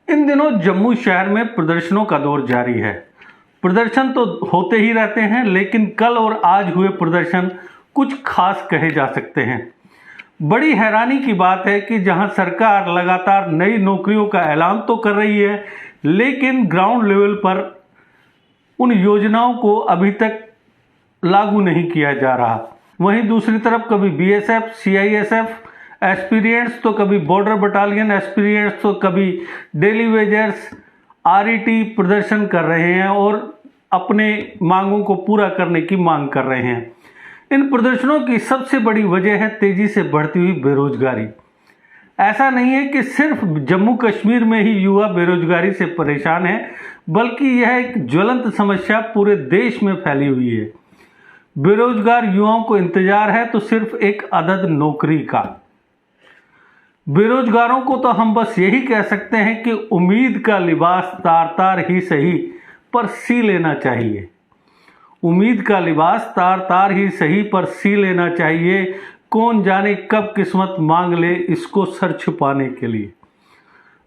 इन दिनों जम्मू शहर में प्रदर्शनों का दौर जारी है। प्रदर्शन तो होते ही रहते हैं, लेकिन कल और आज हुए प्रदर्शन कुछ खास कहे जा सकते हैं। बड़ी हैरानी की बात है कि जहां सरकार लगातार नई नौकरियों का ऐलान तो कर रही है, लेकिन ग्राउंड लेवल पर उन योजनाओं को अभी तक लागू नहीं किया जा रहा। वहीं दूसरी तरफ कभी बीएसएफ, सीआईएसएफ एस्पिरिएंट्स तो कभी बॉर्डर बटालियन एस्पिरिएंट्स तो कभी डेली वेजर्स आरईटी प्रदर्शन कर रहे हैं और अपने मांगों को पूरा करने की मांग कर रहे हैं। इन प्रदर्शनों की सबसे बड़ी वजह है तेजी से बढ़ती हुई बेरोजगारी। ऐसा नहीं है कि सिर्फ जम्मू कश्मीर में ही युवा बेरोजगारी से परेशान है, बल्कि यह एक ज्वलंत समस्या पूरे देश में फैली हुई है। बेरोजगार युवाओं को इंतजार है तो सिर्फ एक अदद नौकरी का। बेरोजगारों को तो हम बस यही कह सकते हैं कि उम्मीद का लिबास तार तार ही सही पर सी लेना चाहिए। उम्मीद का लिबास तार तार ही सही पर सी लेना चाहिए। कौन जाने कब किस्मत मांग ले इसको सर छुपाने के लिए।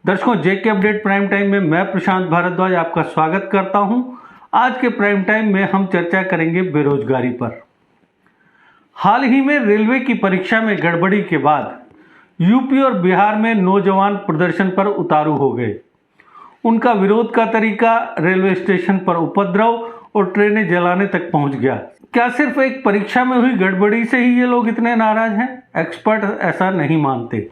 दर्शकों, जेके अपडेट प्राइम टाइम में मैं प्रशांत भारद्वाज आपका स्वागत करता हूं। आज के प्राइम टाइम में हम चर्चा करेंगे बेरोजगारी पर। हाल ही में रेलवे की परीक्षा में गड़बड़ी के बाद यूपी और बिहार में नौजवान प्रदर्शन पर उतारू हो गए। उनका विरोध का तरीका रेलवे स्टेशन पर उपद्रव और ट्रेनें जलाने तक पहुंच गया। क्या सिर्फ एक परीक्षा में हुई गड़बड़ी से ही ये लोग इतने नाराज हैं? एक्सपर्ट ऐसा नहीं मानते।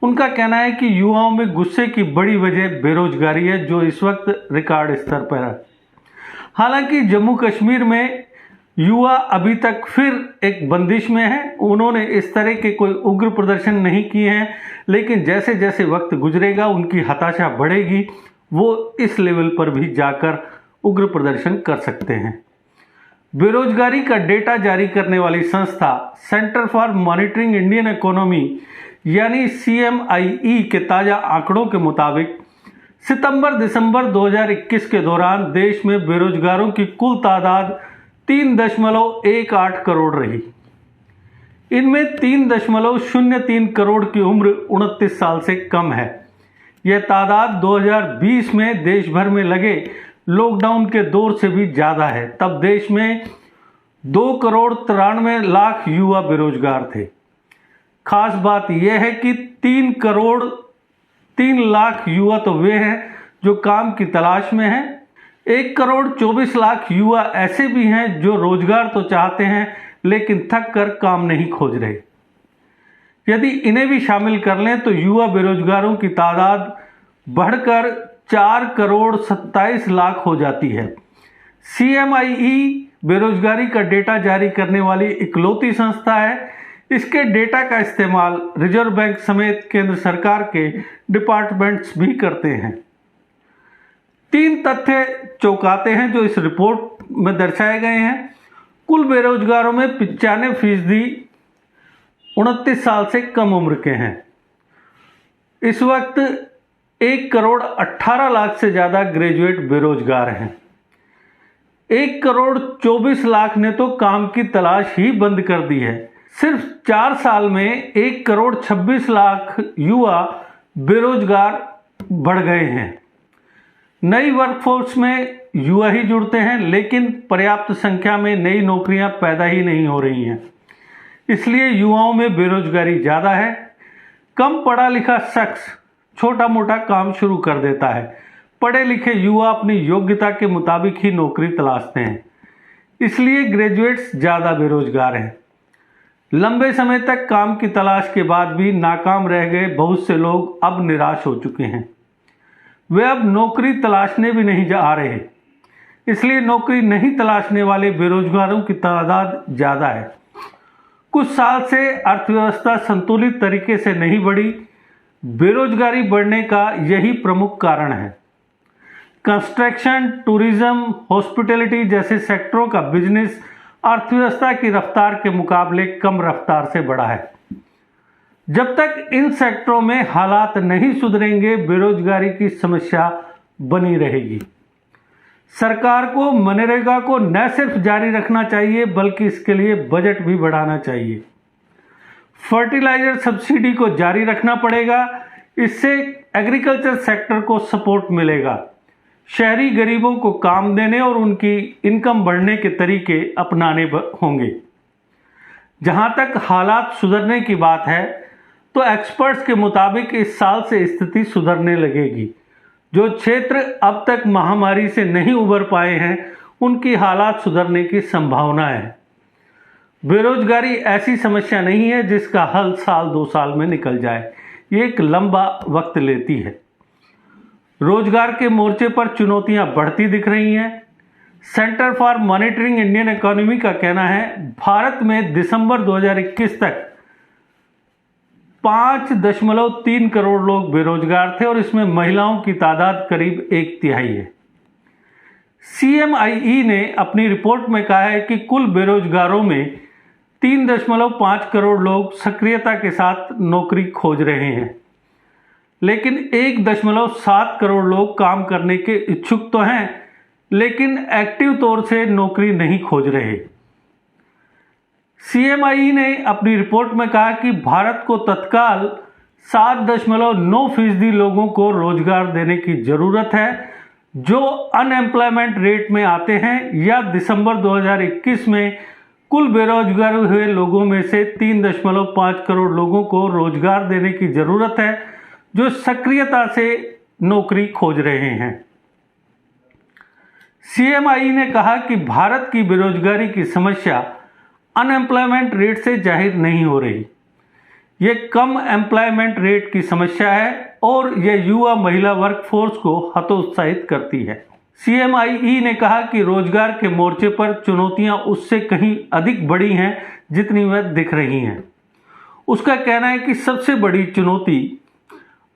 उनका कहना है कि युवाओं में गुस्से की बड़ी वजह बेरोजगारी है, जो इस वक्त रिकॉर्ड स्तर पर है। हालांकि जम्मू कश्मीर में युवा अभी तक फिर एक बंदिश में है। उन्होंने इस तरह के कोई उग्र प्रदर्शन नहीं किए हैं, लेकिन जैसे जैसे वक्त गुजरेगा उनकी हताशा बढ़ेगी। वो इस लेवल पर भी जाकर उग्र प्रदर्शन कर सकते हैं। बेरोजगारी का डेटा जारी करने वाली संस्था centre for monitoring Indian economy यानी CMIE के ताजा आंकड़ों के मुताबिक सितंबर-दिसंबर 2021 के दौरान देश में बेरोजगारों की कुल तादाद 3.18 करोड़ रही। इनमें 3.03 करोड़ की उम्र 29 साल से कम है। यह तादाद 2020 में देश भर में लगे लॉकडाउन के दौर से भी ज़्यादा है। तब देश में 2,93,00,000 युवा बेरोजगार थे। खास बात यह है कि 3,03,00,000 युवा तो वे हैं जो काम की तलाश में हैं। 1,24,00,000 युवा ऐसे भी हैं जो रोजगार तो चाहते हैं, लेकिन थक कर काम नहीं खोज रहे। यदि इन्हें भी शामिल कर लें तो युवा बेरोजगारों की तादाद बढ़कर 4,27,00,000 हो जाती है। CMIE बेरोजगारी का डेटा जारी करने वाली इकलौती संस्था है। इसके डेटा का इस्तेमाल रिजर्व बैंक समेत केंद्र सरकार के डिपार्टमेंट्स भी करते हैं। 3 तथ्य चौंकाते हैं जो इस रिपोर्ट में दर्शाए गए हैं। कुल बेरोजगारों में 95% 29 साल से कम उम्र के हैं। इस वक्त 1,18,00,000 से ज़्यादा ग्रेजुएट बेरोजगार हैं। 1,24,00,000 ने तो काम की तलाश ही बंद कर दी है। सिर्फ 4 साल में 1,26,00,000 युवा बेरोजगार बढ़ गए हैं। नई वर्कफोर्स में युवा ही जुड़ते हैं, लेकिन पर्याप्त संख्या में नई नौकरियां पैदा ही नहीं हो रही हैं। इसलिए युवाओं में बेरोजगारी ज़्यादा है। कम पढ़ा लिखा शख्स छोटा मोटा काम शुरू कर देता है। पढ़े लिखे युवा अपनी योग्यता के मुताबिक ही नौकरी तलाशते हैं। इसलिए ग्रेजुएट्स ज़्यादा बेरोजगार हैं। लंबे समय तक काम की तलाश के बाद भी नाकाम रह गए बहुत से लोग अब निराश हो चुके हैं। वे अब नौकरी तलाशने भी नहीं जा रहे। इसलिए नौकरी नहीं तलाशने वाले बेरोजगारों की तादाद ज़्यादा है। कुछ साल से अर्थव्यवस्था संतुलित तरीके से नहीं बढ़ी। बेरोजगारी बढ़ने का यही प्रमुख कारण है। कंस्ट्रक्शन, टूरिज्म, हॉस्पिटैलिटी जैसे सेक्टरों का बिजनेस अर्थव्यवस्था की रफ्तार के मुकाबले कम रफ्तार से बढ़ा है। जब तक इन सेक्टरों में हालात नहीं सुधरेंगे, बेरोजगारी की समस्या बनी रहेगी। सरकार को मनरेगा को न सिर्फ जारी रखना चाहिए, बल्कि इसके लिए बजट भी बढ़ाना चाहिए। फर्टिलाइजर सब्सिडी को जारी रखना पड़ेगा। इससे एग्रीकल्चर सेक्टर को सपोर्ट मिलेगा। शहरी गरीबों को काम देने और उनकी इनकम बढ़ने के तरीके अपनाने होंगे। जहां तक हालात सुधरने की बात है तो एक्सपर्ट्स के मुताबिक इस साल से स्थिति सुधरने लगेगी। जो क्षेत्र अब तक महामारी से नहीं उबर पाए हैं उनकी हालात सुधरने की संभावना है। बेरोजगारी ऐसी समस्या नहीं है जिसका हल साल 2 साल में निकल जाए, ये एक लंबा वक्त लेती है। रोजगार के मोर्चे पर चुनौतियां बढ़ती दिख रही हैं। Centre for monitoring Indian economy का कहना है भारत में दिसंबर 2021 तक 5.3 करोड़ लोग बेरोजगार थे और इसमें महिलाओं की तादाद करीब 1/3 है। CMIE ने अपनी रिपोर्ट में कहा है कि कुल बेरोजगारों में 3.5 करोड़ लोग सक्रियता के साथ नौकरी खोज रहे हैं, लेकिन 1.7 करोड़ लोग काम करने के इच्छुक तो हैं लेकिन एक्टिव तौर से नौकरी नहीं खोज रहे। CMIE ने अपनी रिपोर्ट में कहा कि भारत को तत्काल 7.9% लोगों को रोजगार देने की जरूरत है जो अनएम्प्लॉयमेंट रेट में आते हैं, या दिसंबर 2021 में कुल बेरोजगार हुए लोगों में से 3.5 करोड़ लोगों को रोजगार देने की जरूरत है जो सक्रियता से नौकरी खोज रहे हैं। CMIE ने कहा कि भारत की बेरोजगारी की समस्या अनएम्प्लॉयमेंट रेट से जाहिर नहीं हो रही। यह कम एम्प्लॉयमेंट रेट की समस्या है और यह युवा महिला वर्कफोर्स को हतोत्साहित करती है। CMIE ने कहा कि रोजगार के मोर्चे पर चुनौतियां उससे कहीं अधिक बड़ी हैं जितनी वह दिख रही हैं। उसका कहना है कि सबसे बड़ी चुनौती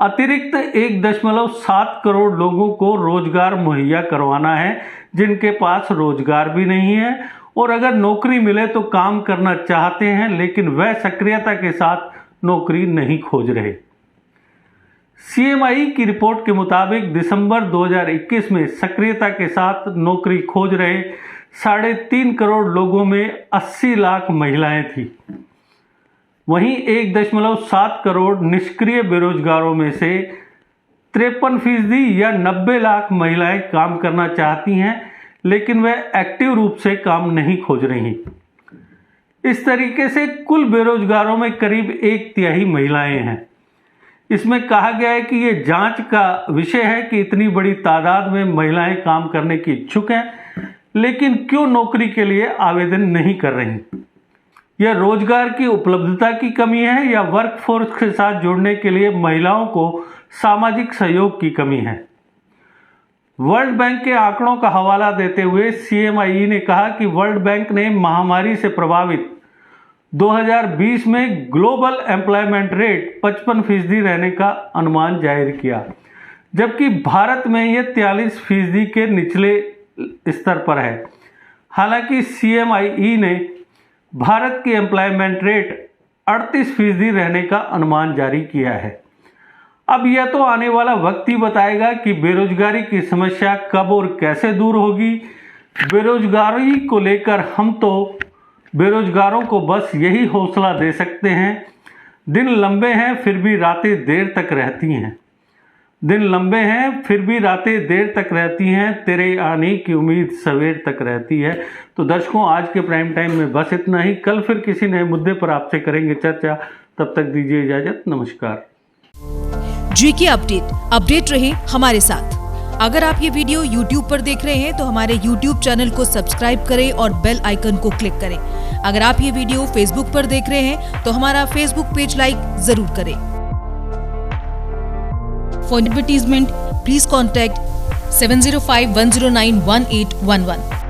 अतिरिक्त 1.7 करोड़ लोगों को रोजगार मुहैया करवाना है जिनके पास रोजगार भी नहीं है और अगर नौकरी मिले तो काम करना चाहते हैं लेकिन वह सक्रियता के साथ नौकरी नहीं खोज रहे। CMIE की रिपोर्ट के मुताबिक दिसंबर 2021 में सक्रियता के साथ नौकरी खोज रहे 3.5 करोड़ लोगों में 80 लाख महिलाएं थी। वहीं 1.7 करोड़ निष्क्रिय बेरोजगारों में से 53% या 90 लाख महिलाएं काम करना चाहती हैं लेकिन वह एक्टिव रूप से काम नहीं खोज रही। इस तरीके से कुल बेरोजगारों में करीब 1/3 महिलाएं हैं। इसमें कहा गया है कि यह जांच का विषय है कि इतनी बड़ी तादाद में महिलाएं काम करने की इच्छुक हैं लेकिन क्यों नौकरी के लिए आवेदन नहीं कर रही। यह रोजगार की उपलब्धता की कमी है या वर्कफोर्स के साथ जुड़ने के लिए महिलाओं को सामाजिक सहयोग की कमी है। वर्ल्ड बैंक के आंकड़ों का हवाला देते हुए CMIE ने कहा कि वर्ल्ड बैंक ने महामारी से प्रभावित 2020 में ग्लोबल एम्प्लॉयमेंट रेट 55% रहने का अनुमान जाहिर किया, जबकि भारत में यह 43% के निचले स्तर पर है। हालांकि CMIE ने भारत की एम्प्लॉयमेंट रेट 38% रहने का अनुमान जारी किया है। अब यह तो आने वाला वक्त ही बताएगा कि बेरोजगारी की समस्या कब और कैसे दूर होगी। बेरोजगारी को लेकर हम तो बेरोजगारों को बस यही हौसला दे सकते हैं, दिन लंबे हैं फिर भी रातें देर तक रहती हैं। दिन लंबे हैं फिर भी रातें देर तक रहती हैं, तेरे आने की उम्मीद सवेर तक रहती है। तो दर्शकों, आज के प्राइम टाइम में बस इतना ही। कल फिर किसी नए मुद्दे पर आपसे करेंगे चर्चा। तब तक दीजिए इजाजत। नमस्कार। GK अपडेट रहे हमारे साथ। अगर आप ये वीडियो YouTube पर देख रहे हैं तो हमारे YouTube चैनल को सब्सक्राइब करें और बेल आइकन को क्लिक करें। अगर आप ये वीडियो Facebook पर देख रहे हैं तो हमारा Facebook पेज लाइक जरूर करें। For advertisement, please contact 705-109-1811.